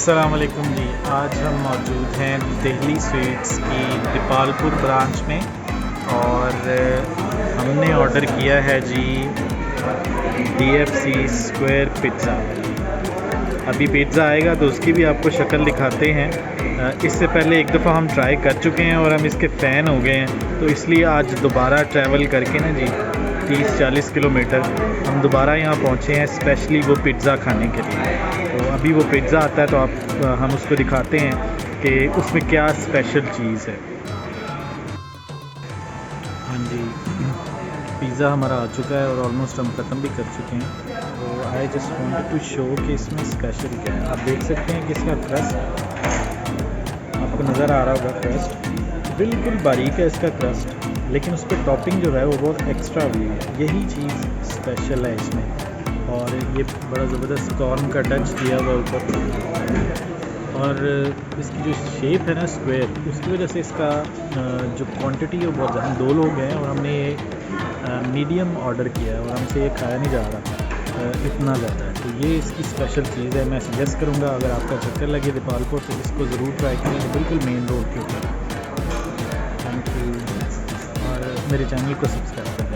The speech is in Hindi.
अस्सलाम वालेकुम जी। आज हम मौजूद हैं दिल्ली स्वीट्स की दीपालपुर ब्रांच में और हमने ऑर्डर किया है जी DFC स्क्वायर पिज़्ज़ा। अभी पिज़्ज़ा आएगा तो उसकी भी आपको शक्ल दिखाते हैं। इससे पहले एक दफ़ा हम ट्राई कर चुके हैं और हम इसके फ़ैन हो गए हैं, तो इसलिए आज दोबारा ट्रैवल करके ना जी 30-40 किलोमीटर हम दोबारा यहाँ पहुँचे हैं स्पेशली वो पिज़्ज़ा खाने के लिए। तो अभी वो पिज़्ज़ा आता है तो हम उसको दिखाते हैं कि उसमें क्या स्पेशल चीज़ है। हाँ जी, पिज़्ज़ा हमारा आ चुका है और ऑलमोस्ट हम ख़त्म भी कर चुके हैं। तो I just wanted to show कि इसमें स्पेशल क्या है। आप देख सकते हैं कि इसका क्रस्ट आपको नज़र आ रहा होगा। क्रस्ट बिल्कुल बारीक है इसका क्रस्ट, लेकिन उस पर टॉपिंग जो है वो बहुत एक्स्ट्रा हुई है। यही चीज़ स्पेशल है इसमें। और ये बड़ा ज़बरदस्त कॉर्न का टच दिया हुआ ऊपर, और इसकी जो शेप है ना स्क्वायर, उसकी वजह से इसका जो क्वांटिटी है वो बहुत ज़्यादा। 2 लोग हैं और हमने ये मीडियम ऑर्डर किया है और हमसे ये खाया नहीं जा रहा इतना ज़्यादा है। तो ये इसकी स्पेशल चीज़ है। मैं सजेस्ट करूँगा अगर आपका चक्कर लगे दीपालपुर तो इसको ज़रूर ट्राई करें, बिल्कुल मेन रोड के ऊपर। थैंक यू, और मेरे चैनल को सब्सक्राइब करें।